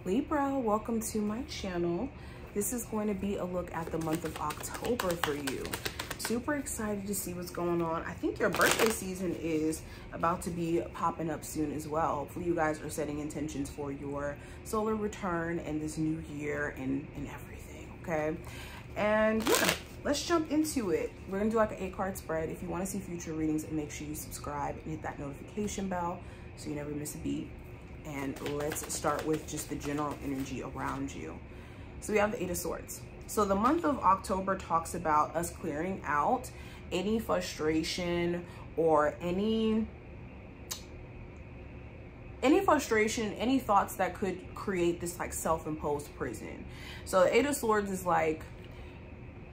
Libra, welcome to my channel. This is going to be a look at the month of October for you. Super excited to see what's going on. I think your birthday season is about to be popping up soon as well. Hopefully you guys are setting intentions for your solar return and this new year and everything, okay? And yeah, let's jump into it. We're gonna do like an 8-card spread. If you wanna see future readings, make sure you subscribe and hit that notification bell so you never miss a beat. And let's start with just the general energy around you. So we have the 8 of Swords. So the month of October talks about us clearing out any frustration or any frustration, any thoughts that could create this like self-imposed prison. So the 8 of Swords is like,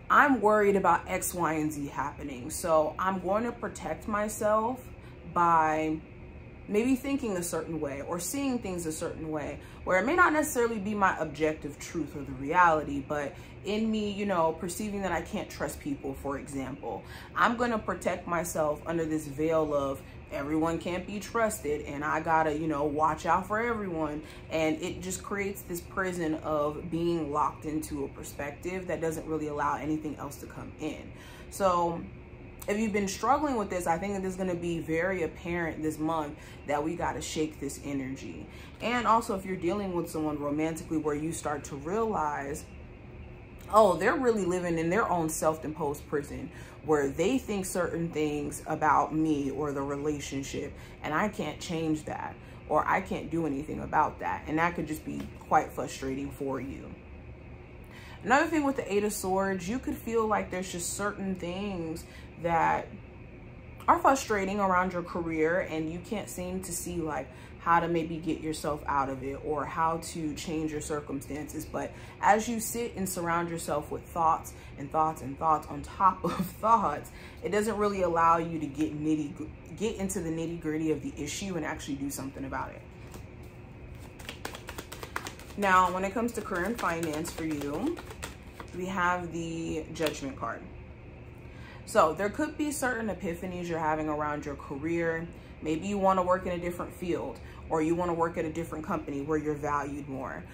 I'm worried about X, Y, and Z happening. So I'm going to protect myself by maybe thinking a certain way or seeing things a certain way, where it may not necessarily be my objective truth or the reality, but in me, you know, perceiving that I can't trust people, for example. I'm going to protect myself under this veil of everyone can't be trusted and I gotta, you know, watch out for everyone. And it just creates this prison of being locked into a perspective that doesn't really allow anything else to come in. So if you've been struggling with this, I think that it's going to be very apparent this month that we got to shake this energy. And also if you're dealing with someone romantically where you start to realize, oh, they're really living in their own self-imposed prison where they think certain things about me or the relationship and I can't change that or I can't do anything about that. And that could just be quite frustrating for you. Another thing with the 8 of Swords, you could feel like there's just certain things that are frustrating around your career and you can't seem to see like how to maybe get yourself out of it or how to change your circumstances. But as you sit and surround yourself with thoughts and thoughts and thoughts on top of thoughts, it doesn't really allow you to get into the nitty-gritty of the issue and actually do something about it. Now, when it comes to career and finance for you, we have the Judgment card. So there could be certain epiphanies you're having around your career. Maybe you want to work in a different field or you want to work at a different company where you're valued more.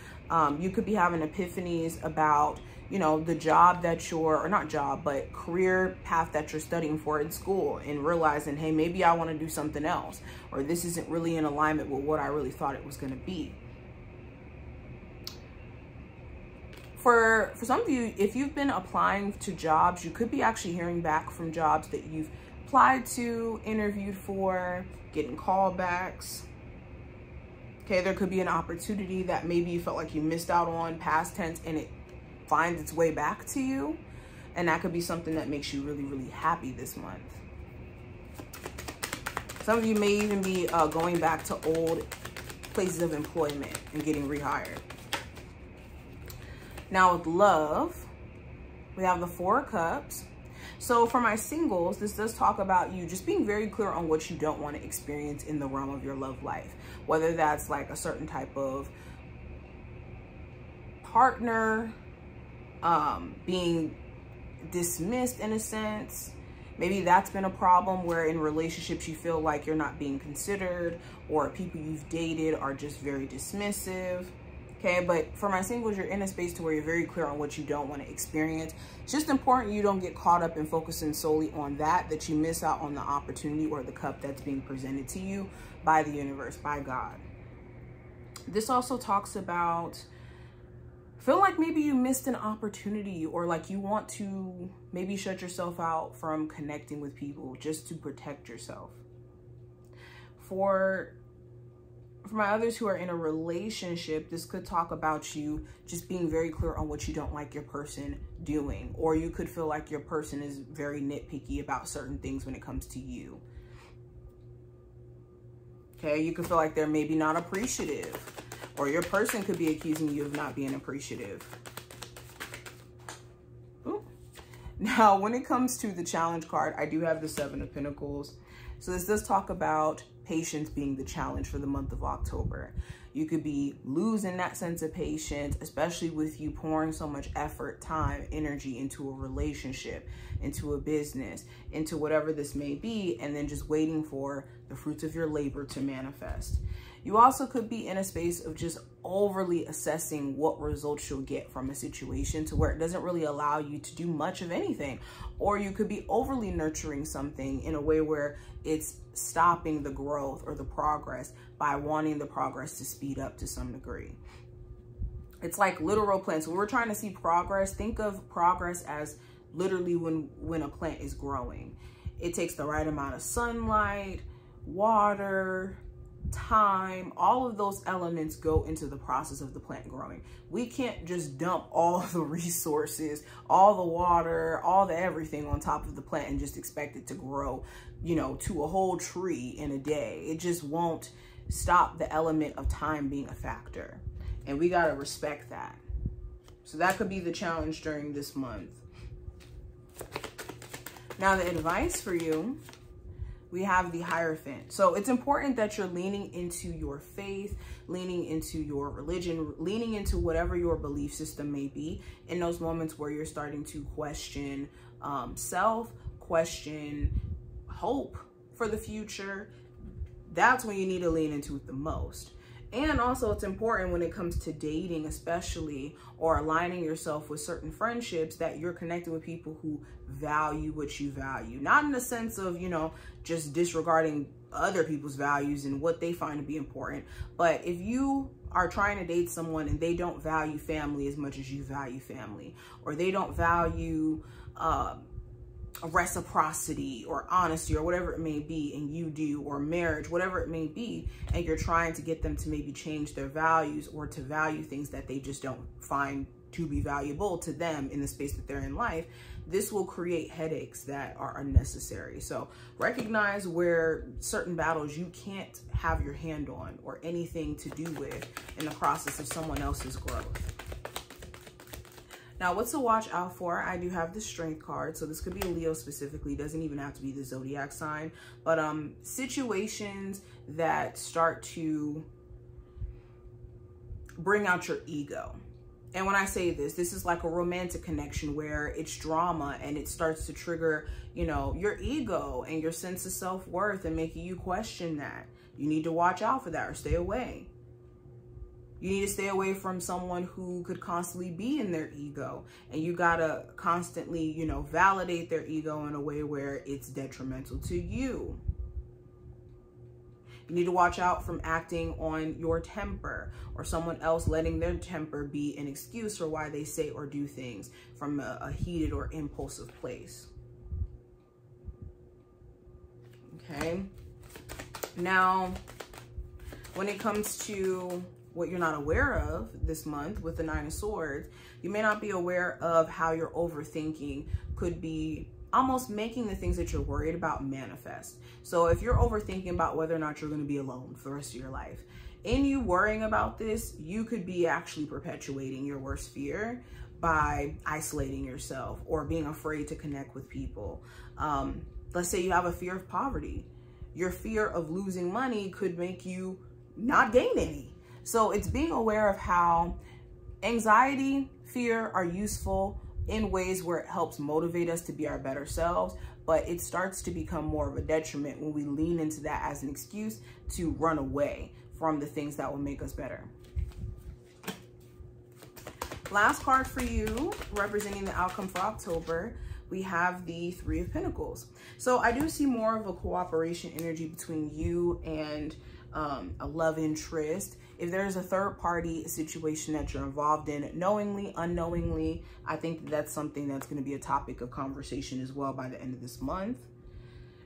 You could be having epiphanies about, you know, the job that you're, or not job, but career path that you're studying for in school and realizing, hey, maybe I want to do something else, or this isn't really in alignment with what I really thought it was going to be. For some of you, if you've been applying to jobs, you could be actually hearing back from jobs that you've applied to, interviewed for, getting callbacks. Okay, there could be an opportunity that maybe you felt like you missed out on, past tense, and it finds its way back to you. And that could be something that makes you really, really happy this month. Some of you may even be going back to old places of employment and getting rehired. Now with love, we have the 4 of Cups. So for my singles, this does talk about you just being very clear on what you don't want to experience in the realm of your love life. Whether that's like a certain type of partner, being dismissed in a sense. Maybe that's been a problem where in relationships you feel like you're not being considered, or people you've dated are just very dismissive. Okay, but for my singles, you're in a space to where you're very clear on what you don't want to experience. It's just important you don't get caught up in focusing solely on that you miss out on the opportunity or the cup that's being presented to you by the universe, by God. This also talks about, feel like maybe you missed an opportunity or like you want to maybe shut yourself out from connecting with people just to protect yourself. For my others who are in a relationship, this could talk about you just being very clear on what you don't like your person doing, or you could feel like your person is very nitpicky about certain things when it comes to you. Okay, you could feel like they're maybe not appreciative, or your person could be accusing you of not being appreciative. Ooh. Now, when it comes to the challenge card, I do have the 7 of Pentacles. So this does talk about patience being the challenge for the month of October. You could be losing that sense of patience, especially with you pouring so much effort, time, energy into a relationship, into a business, into whatever this may be, and then just waiting for the fruits of your labor to manifest. You also could be in a space of just overly assessing what results you'll get from a situation to where it doesn't really allow you to do much of anything. Or you could be overly nurturing something in a way where it's stopping the growth or the progress by wanting the progress to speed up to some degree. It's like literal plants. When we're trying to see progress, think of progress as literally when a plant is growing. It takes the right amount of sunlight, water, time, all of those elements go into the process of the plant growing. We can't just dump all the resources, all the water, all the everything on top of the plant and just expect it to grow, you know, to a whole tree in a day. It just won't stop the element of time being a factor. And we got to respect that. So that could be the challenge during this month. Now the advice for you, we have the Hierophant. So it's important that you're leaning into your faith, leaning into your religion, leaning into whatever your belief system may be in those moments where you're starting to question self, question hope for the future. That's when you need to lean into it the most. And also it's important when it comes to dating, especially, or aligning yourself with certain friendships, that you're connecting with people who value what you value. Not in the sense of, you know, just disregarding other people's values and what they find to be important. But if you are trying to date someone and they don't value family as much as you value family, or they don't value reciprocity or honesty or whatever it may be, and you do, or marriage, whatever it may be, and you're trying to get them to maybe change their values or to value things that they just don't find to be valuable to them in the space that they're in life, this will create headaches that are unnecessary. So recognize where certain battles you can't have your hand on or anything to do with in the process of someone else's growth. Now, what's to watch out for? I do have the Strength card. So this could be a Leo specifically. It doesn't even have to be the zodiac sign. But situations that start to bring out your ego. And when I say this is like a romantic connection where it's drama and it starts to trigger, you know, your ego and your sense of self-worth and making you question that. You need to watch out for that or stay away. You need to stay away from someone who could constantly be in their ego, and you gotta constantly, you know, validate their ego in a way where it's detrimental to you. You need to watch out from acting on your temper or someone else letting their temper be an excuse for why they say or do things from a heated or impulsive place. Okay. Now, when it comes to what you're not aware of this month with the Nine of Swords, you may not be aware of how your overthinking could be almost making the things that you're worried about manifest. So if you're overthinking about whether or not you're going to be alone for the rest of your life, in you worrying about this, you could be actually perpetuating your worst fear by isolating yourself or being afraid to connect with people. Let's say you have a fear of poverty. Your fear of losing money could make you not gain any. So it's being aware of how anxiety, fear are useful in ways where it helps motivate us to be our better selves, but it starts to become more of a detriment when we lean into that as an excuse to run away from the things that will make us better. Last card for you, representing the outcome for October, we have the Three of Pentacles. So I do see more of a cooperation energy between you and a love interest. If there's a third party situation that you're involved in, knowingly, unknowingly, I think that's something that's going to be a topic of conversation as well by the end of this month.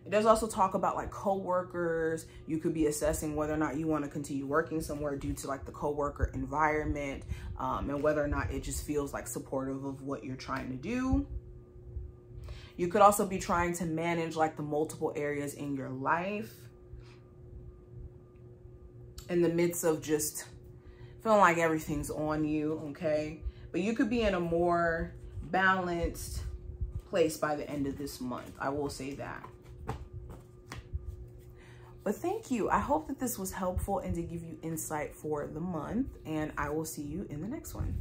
It does also talk about like co-workers. You could be assessing whether or not you want to continue working somewhere due to like the co-worker environment, and whether or not it just feels like supportive of what you're trying to do. You could also be trying to manage like the multiple areas in your life in the midst of just feeling like everything's on you, okay? But you could be in a more balanced place by the end of this month. I will say that. But thank you. I hope that this was helpful and to give you insight for the month, and I will see you in the next one.